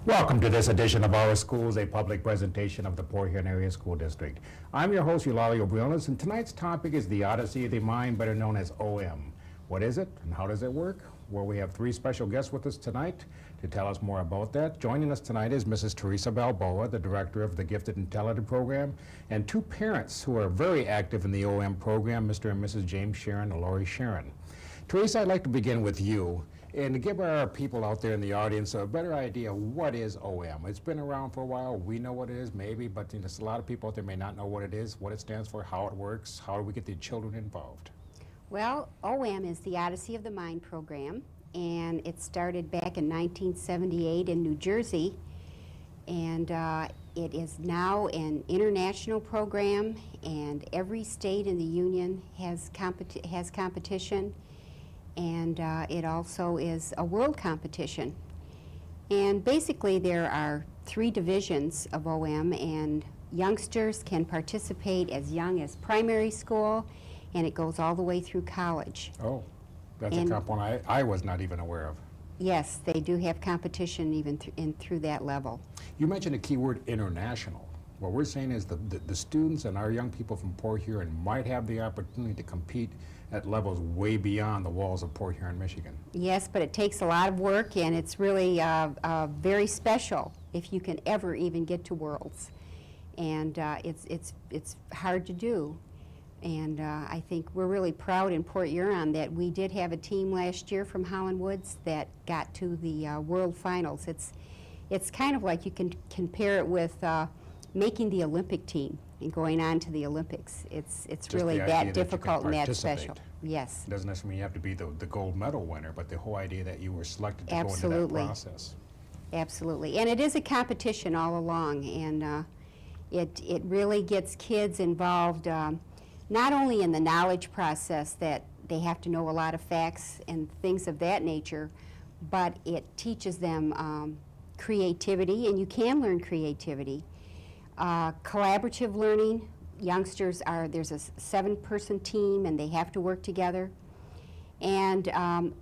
Welcome to this edition of Our Schools, a public presentation of the Port Huron Area School District. I'm your host, Eulalia Briones, and tonight's topic is the Odyssey of the Mind, better known as OM. What is it and how does it work? Well, we have three special guests with us tonight to tell us more about that. Joining us tonight is Mrs. Teresa Balboa, the director of the Gifted and Talented program, and two parents who are very active in the OM program, Mr. and Mrs. James Sharon and Lori Sharon. Teresa, I'd like to begin with you and to give our people out there in the audience a better idea what is OM. It's been around for a while. We know what it is, maybe, but there's a lot of people out there may not know what it is, what it stands for, how it works, how do we get the children involved. Well, OM is the Odyssey of the Mind program, and it started back in 1978 in New Jersey, and it is now an international program, and every state in the union has competition, and it also is a world competition. And basically there are three divisions of OM, and youngsters can participate as young as primary school, and it goes all the way through college. Oh, that's a comp one I was not even aware of. Yes, they do have competition even through that level. You mentioned the key word international. What we're saying is the students and our young people from Port Huron might have the opportunity to compete at levels way beyond the walls of Port Huron, Michigan. Yes, but it takes a lot of work, and it's really very special if you can ever even get to Worlds. And it's hard to do. And I think we're really proud in Port Huron that we did have a team last year from Holland Woods that got to the World Finals. It's kind of like you can compare it with making the Olympic team and going on to the Olympics. It's really that difficult and that special. Yes. It doesn't necessarily mean you have to be the gold medal winner, but the whole idea that you were selected to Absolutely. go into that process. Absolutely. And it is a competition all along, and it really gets kids involved not only in the knowledge process that they have to know a lot of facts and things of that nature, but it teaches them creativity, and you can learn creativity. Collaborative learning, there's a 7-person team and they have to work together. And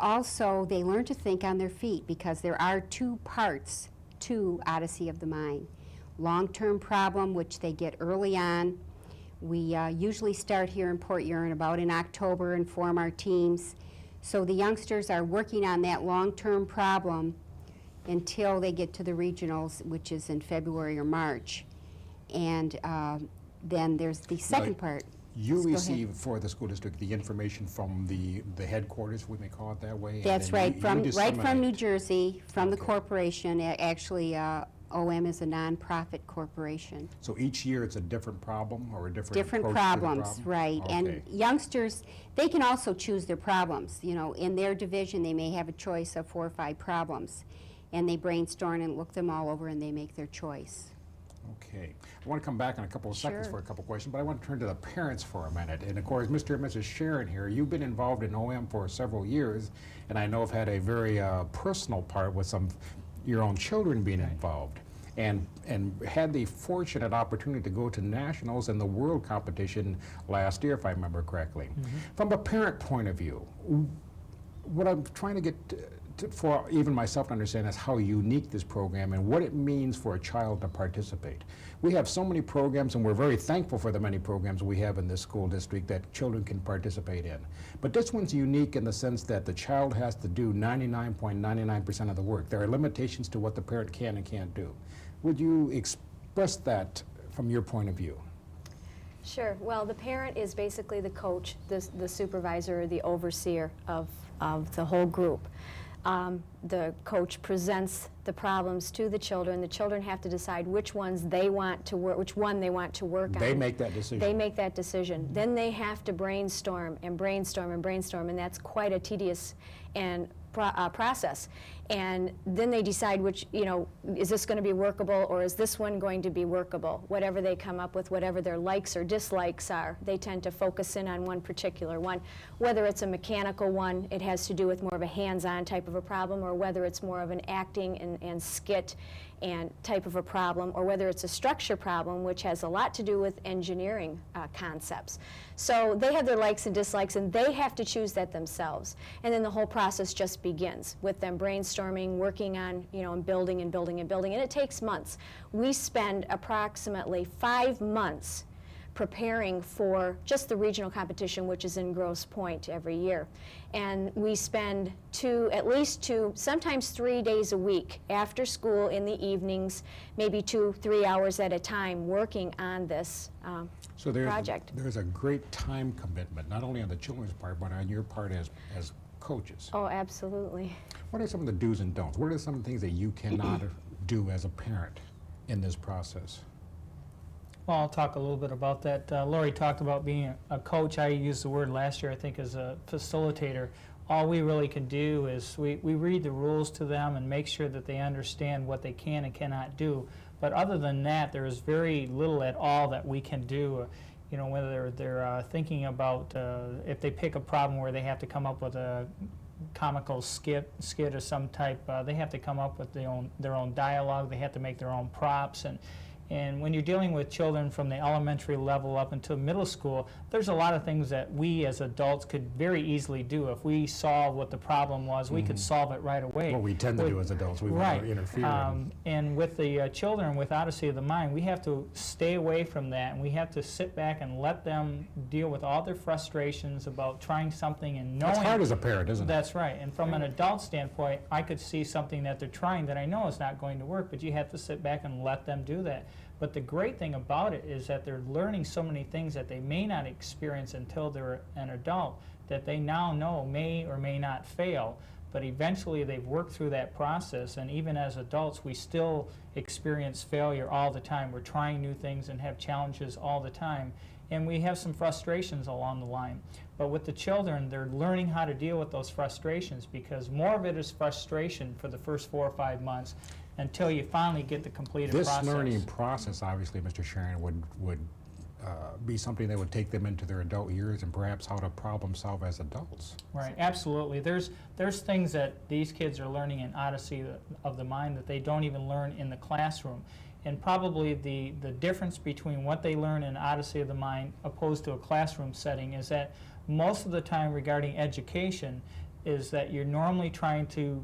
also they learn to think on their feet, because there are two parts to Odyssey of the Mind. Long-term problem, which they get early on. We usually start here in Port Huron about in October and form our teams. So the youngsters are working on that long-term problem until they get to the regionals, which is in February or March. And then there's the second part. You receive for the school district the information from the headquarters, we may call it that way. That's right, from New Jersey, from the corporation. Actually, OM is a nonprofit corporation. So each year it's a different problem or a different approach problems, to the problem? right? Okay. And youngsters, they can also choose their problems. You know, in their division, they may have a choice of 4 or 5 problems, and they brainstorm and look them all over, and they make their choice. Okay. I want to come back in a couple of seconds Sure. for a couple of questions, but I want to turn to the parents for a minute. And of course, Mr. and Mrs. Sharon here, you've been involved in OM for several years, and I know have had a very personal part with your own children being involved, and had the fortunate opportunity to go to nationals and the world competition last year, if I remember correctly. Mm-hmm. From a parent point of view, what I'm trying to get for even myself to understand is how unique this program and what it means for a child to participate. We have so many programs, and we're very thankful for the many programs we have in this school district that children can participate in. But this one's unique in the sense that the child has to do 99.99% of the work. There are limitations to what the parent can and can't do. Would you express that from your point of view? Sure. Well, the parent is basically the coach, the supervisor, the overseer of the whole group. The coach presents the problems to the children. The children have to decide which ones they want to work, which one they want to work on. They make that decision. They make that decision. Then they have to brainstorm and brainstorm and brainstorm, and that's quite a tedious and process. And then they decide which, is this going to be workable, or is this one going to be workable? Whatever they come up with, whatever their likes or dislikes are, they tend to focus in on one particular one. Whether it's a mechanical one, it has to do with more of a hands-on type of a problem, or whether it's more of an acting and skit and type of a problem, or whether it's a structure problem, which has a lot to do with engineering concepts. So they have their likes and dislikes, and they have to choose that themselves. And then the whole process just begins with them brainstorming, working on, and building and building and building, and it takes months. We spend approximately 5 months preparing for just the regional competition, which is in Grosse Pointe every year. And we spend at least 2, sometimes 3 days a week after school in the evenings, maybe 2-3 hours at a time working on this So project. there's a great time commitment, not only on the children's part, but on your part as coaches. Oh, absolutely. What are some of the do's and don'ts? What are some of the things that you cannot do as a parent in this process? Well, I'll talk a little bit about that. Lori talked about being a coach. I used the word last year, I think, as a facilitator. All we really can do is we read the rules to them and make sure that they understand what they can and cannot do. But other than that, there is very little at all that we can do. Whether they're thinking about if they pick a problem where they have to come up with a comical skit of some type, they have to come up with their own dialogue. They have to make their own props. And when you're dealing with children from the elementary level up until middle school, there's a lot of things that we as adults could very easily do. If we saw what the problem was, we could solve it right away. What we tend to do as adults, we want to interfere. And with the children with Odyssey of the Mind, we have to stay away from that, and we have to sit back and let them deal with all their frustrations about trying something and knowing. It's hard as a parent, isn't it? That's right. And from an adult standpoint, I could see something that they're trying that I know is not going to work, but you have to sit back and let them do that. But the great thing about it is that they're learning so many things that they may not experience until they're an adult, that they now know may or may not fail. But eventually they've worked through that process, and even as adults, we still experience failure all the time. We're trying new things and have challenges all the time, and we have some frustrations along the line. But with the children, they're learning how to deal with those frustrations, because more of it is frustration for the first 4 or 5 months until you finally get the completed process. This learning process, obviously, Mr. Sharon, would be something that would take them into their adult years and perhaps how to problem solve as adults. Right, absolutely. There's things that these kids are learning in Odyssey of the Mind that they don't even learn in the classroom. And probably the difference between what they learn in Odyssey of the Mind opposed to a classroom setting is that most of the time regarding education is that you're normally trying to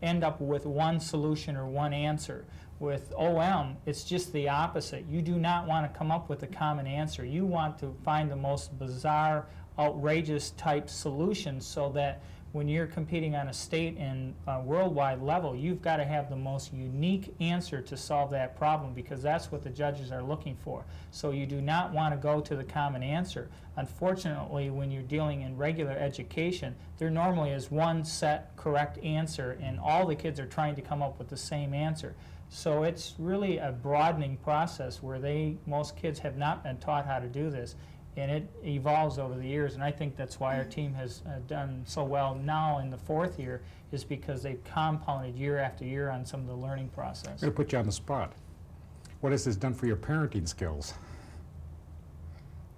end up with one solution or one answer. With OM, it's just the opposite. You do not want to come up with a common answer. You want to find the most bizarre, outrageous type solutions so that when you're competing on a state and worldwide level, you've got to have the most unique answer to solve that problem, because that's what the judges are looking for. So you do not want to go to the common answer. Unfortunately, when you're dealing in regular education, there normally is one set correct answer, and all the kids are trying to come up with the same answer. So it's really a broadening process where most kids have not been taught how to do this. And it evolves over the years, and I think that's why our team has done so well now in the 4th year, is because they've compounded year after year on some of the learning process. I'm going to put you on the spot. What has this done for your parenting skills?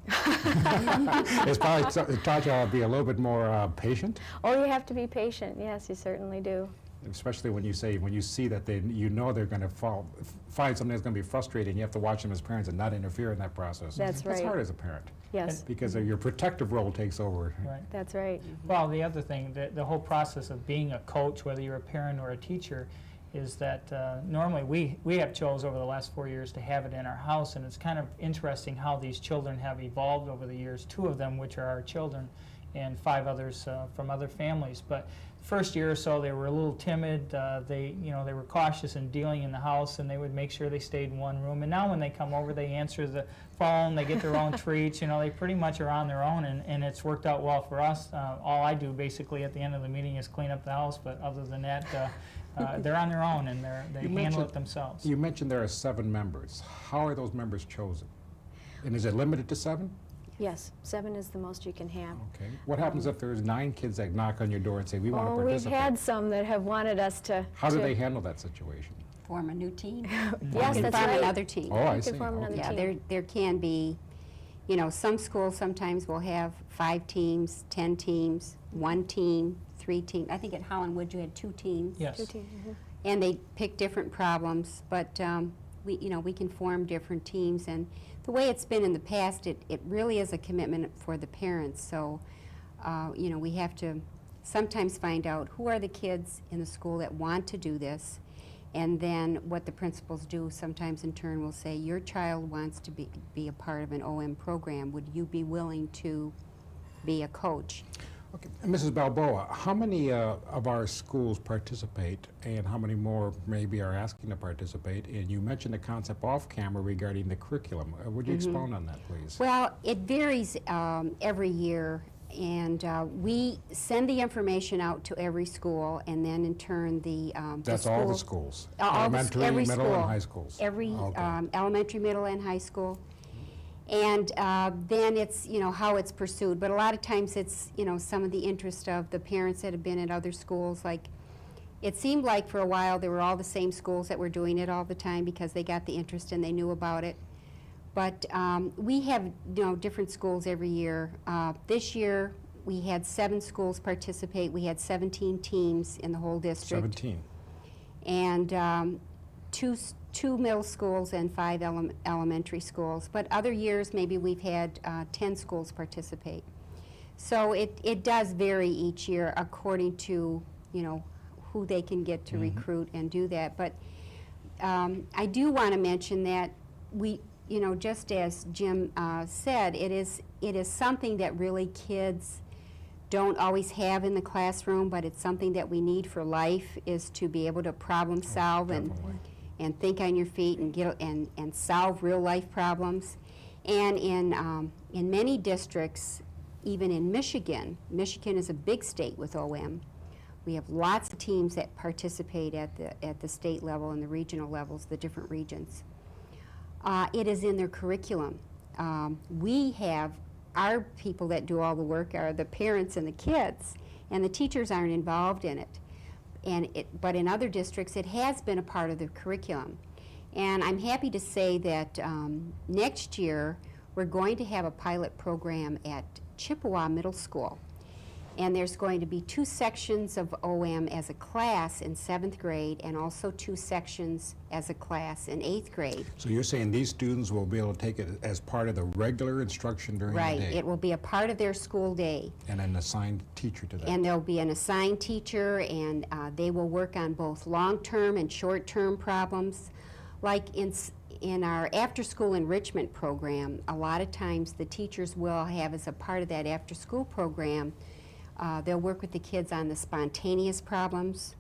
It's probably taught you how to be a little bit more patient. Oh, you have to be patient. Yes, you certainly do. Especially when you see that they're going to find something that's going to be frustrating. You have to watch them as parents and not interfere in that process. That's right. That's hard as a parent. Yes. Because your protective role takes over. Right. That's right. Well, the other thing, the whole process of being a coach, whether you're a parent or a teacher, is that normally we have chose over the last 4 years to have it in our house, and it's kind of interesting how these children have evolved over the years, 2 of them which are our children and 5 others from other families. But first year or so they were a little timid. They were cautious in dealing in the house, and they would make sure they stayed in one room. And now when they come over, they answer the phone, they get their own treats. They pretty much are on their own, and it's worked out well for us. All I do basically at the end of the meeting is clean up the house, but other than that, they're on their own, and they handle it themselves. You mentioned there are 7 members. How are those members chosen? And is it limited to 7? Yes, 7 is the most you can have. Okay. What happens if there's 9 kids that knock on your door and say, we want to Oh, we've participate? had some that have wanted us to. How do they handle that situation? Form a new team. Yes, You can that's form right. another team. Oh, I You see. can form another Yeah, team. there can be, some schools sometimes will have 5 teams, 10 teams, 1 team, 3 teams. I think at Holland Wood you had 2 teams. Yes. 2 teams, And they pick different problems, but we can form different teams. And the way it's been in the past, it really is a commitment for the parents. So, we have to sometimes find out who are the kids in the school that want to do this. And then what the principals do sometimes in turn will say, your child wants to be a part of an OM program. Would you be willing to be a coach? Okay. And Mrs. Balboa, how many of our schools participate and how many more maybe are asking to participate? And you mentioned the concept off camera regarding the curriculum. Would you expound on that, please? Well, it varies every year, and we send the information out to every school, and then in turn That's all the schools? All Elementary, every middle, school. and high schools? Every Okay. elementary, middle, and high school. And then it's, how it's pursued. But a lot of times it's, some of the interest of the parents that have been at other schools. Like, it seemed like for a while there were all the same schools that were doing it all the time because they got the interest and they knew about it. But we have, different schools every year. This year we had 7 schools participate. We had 17 teams in the whole district. 17. And two middle schools and 5 elementary schools. But other years, maybe we've had 10 schools participate. So it does vary each year according to, who they can get to recruit and do that. But I do want to mention that we, just as Jim said, it is something that really kids don't always have in the classroom, but it's something that we need for life, is to be able to problem solve and think on your feet and and solve real life problems. And in many districts, even in Michigan is a big state with OM. We have lots of teams that participate at the state level and the regional levels, the different regions. It is in their curriculum. We have our people that do all the work are the parents and the kids, and the teachers aren't involved in it. But in other districts, it has been a part of the curriculum. And I'm happy to say that next year, we're going to have a pilot program at Chippewa Middle School. And there's going to be 2 sections of OM as a class in 7th grade, and also 2 sections as a class in 8th grade. So you're saying these students will be able to take it as part of the regular instruction during the day? Right. It will be a part of their school day. And an assigned teacher to that? And there'll be an assigned teacher, and they will work on both long-term and short-term problems. Like in our after-school enrichment program, a lot of times the teachers will have, as a part of that after-school program, they'll work with the kids on the spontaneous problems.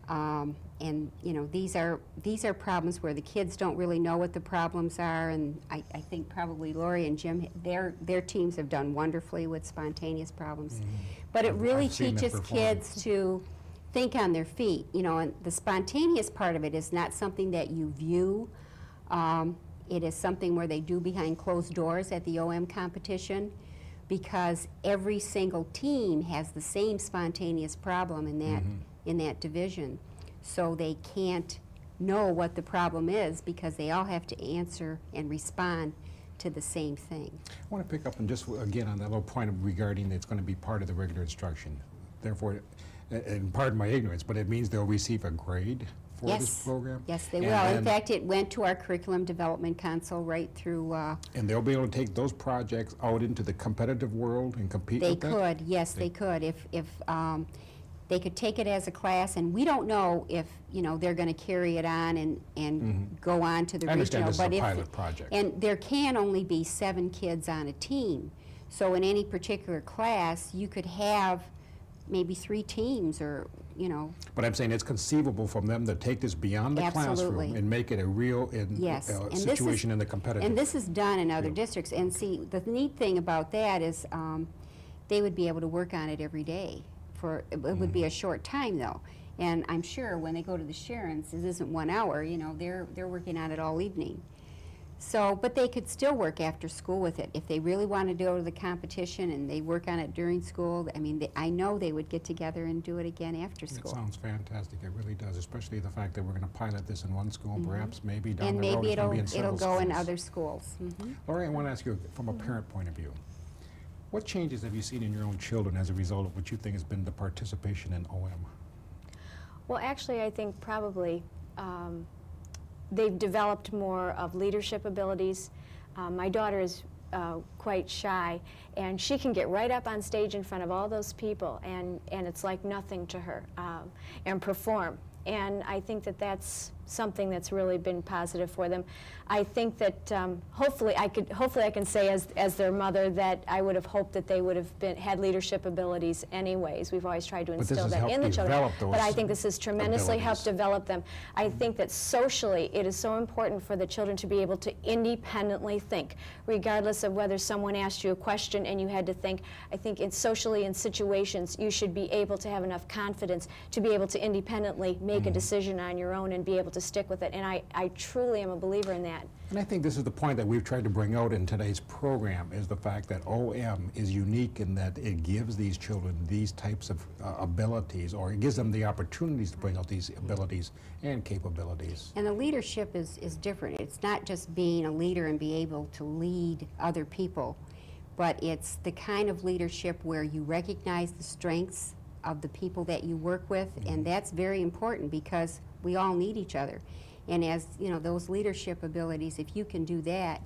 And these are problems where the kids don't really know what the problems are, and I think probably Lori and Jim, their teams have done wonderfully with spontaneous problems. But it really I've seen them teaches perform. kids to think on their feet, and the spontaneous part of it is not something that you view. It is something where they do behind closed doors at the OM competition, because every single team has the same spontaneous problem in that division. So they can't know what the problem is because they all have to answer and respond to the same thing. I want to pick up and just again on that little point regarding it's going to be part of the regular instruction. Therefore, and pardon my ignorance, but it means they'll receive a grade for this program? Yes, they will. In fact, it went to our Curriculum Development Council right through... and they'll be able to take those projects out into the competitive world and compete They with that? could, yes, they could. If they could take it as a class, and we don't know if, they're going to carry it on and go on to the I understand regional. this is a pilot project. And there can only be 7 kids on a team. So in any particular class, you could have maybe 3 teams or, But I'm saying it's conceivable for them to take this beyond the Absolutely. classroom and make it a real Yes, and this situation is- in the competitive. And this is done in other field. districts. And see, the neat thing about that is they would be able to work on it every day. It would be a short time, though. And I'm sure when they go to the Sharons, it isn't 1 hour, they're working on it all evening. So, but they could still work after school with it. If they really wanted to go to the competition and they work on it during school, I know they would get together and do it again after It school. sounds fantastic, it really does, especially the fact that we're going to pilot this in one school, perhaps maybe down And the road maybe it's going to be in it'll several go in schools. other schools. Mhm. Lori, I want to ask you from a parent point of view. What changes have you seen in your own children as a result of what you think has been the participation in OM? Well, actually, I think probably they've developed more of leadership abilities. My daughter is quite shy, and she can get right up on stage in front of all those people, and it's like nothing to her, and perform. And I think that that's something that's really been positive for them. I think that hopefully I can say as their mother that I would have hoped that they would have had leadership abilities anyways. We've always tried to But this instill has that helped in the children. develop those But I think this has tremendously helped abilities. develop them. I think that socially it is so important for the children to be able to independently think, regardless of whether someone asked you a question and you had to think. I think socially in situations you should be able to have enough confidence to be able to independently make a decision on your own and be able to stick with it. And I truly am a believer in that. And I think this is the point that we've tried to bring out in today's program, is the fact that OM is unique in that it gives these children these types of abilities, or it gives them the opportunities to bring out these abilities and capabilities. And the leadership is different. It's not just being a leader and be able to lead other people, but it's the kind of leadership where you recognize the strengths of the people that you work with, and that's very important because we all need each other. And as you know, those leadership abilities, if you can do that,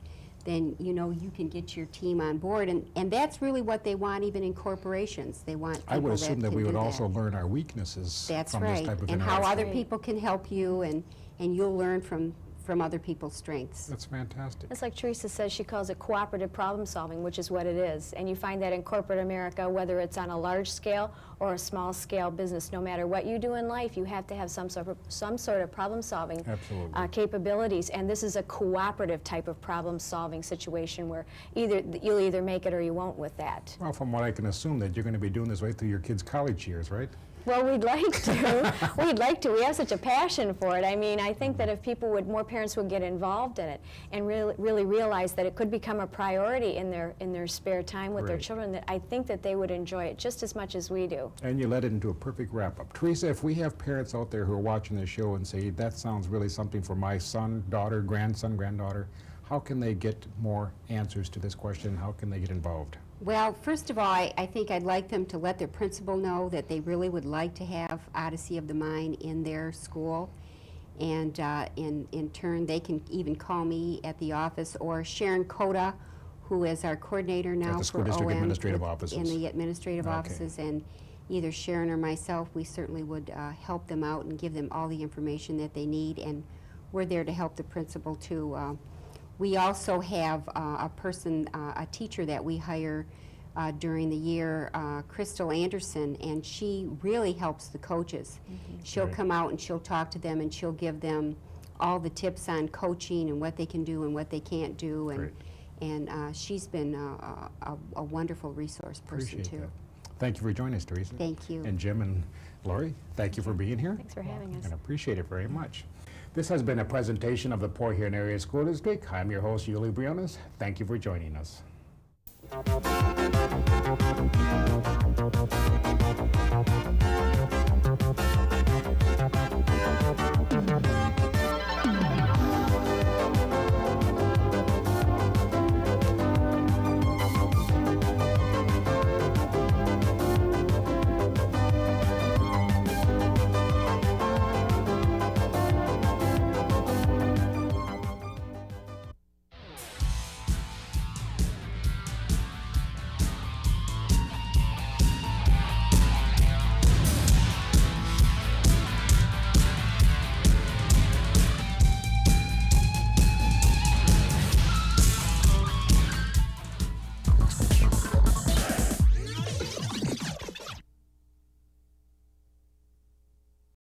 then you know you can get your team on board, and that's really what they want even in corporations. They want people I would assume that can we would do also that. learn our weaknesses That's from right, this type of and interaction. how other Right. people can help you, and you'll learn from other people's strengths. That's fantastic. It's like Teresa says, she calls it cooperative problem solving, which is what it is. And you find that in corporate America, whether it's on a large scale or a small scale business, no matter what you do in life, you have to have some sort of problem solving Absolutely. capabilities. And this is a cooperative type of problem solving situation where you'll either make it or you won't with that. Well, from what I can assume, that you're going to be doing this right through your kids' college years, right? Well, we'd like to. We'd like to. We have such a passion for it. I mean, I think that if more parents would get involved in it and really realize that it could become a priority in their spare time with their Great. children, that I think that they would enjoy it just as much as we do. And you led it into a perfect wrap-up. Teresa, if we have parents out there who are watching this show and say, that sounds really something for my son, daughter, grandson, granddaughter, how can they get more answers to this question? How can they get involved? Well, first of all, I think I'd like them to let their principal know that they really would like to have Odyssey of the Mind in their school. And in turn, they can even call me at the office, or Sharon Coda, who is our coordinator now At the school for district OM administrative in offices. the administrative Okay. offices. And either Sharon or myself, we certainly would help them out and give them all the information that they need. And we're there to help the principal too. We also have a teacher that we hire during the year, Crystal Anderson, and she really helps the coaches. She'll Right. come out and she'll talk to them, and she'll give them all the tips on coaching and what they can do and what they can't do. Great. And she's been a wonderful resource person Appreciate too. that. Thank you for joining us, Teresa. Thank you. And Jim and Lori, thank you for being here. Thanks for having us. And appreciate it very much. This has been a presentation of the Port Huron Area School District. I'm your host, Yuli Briones. Thank you for joining us.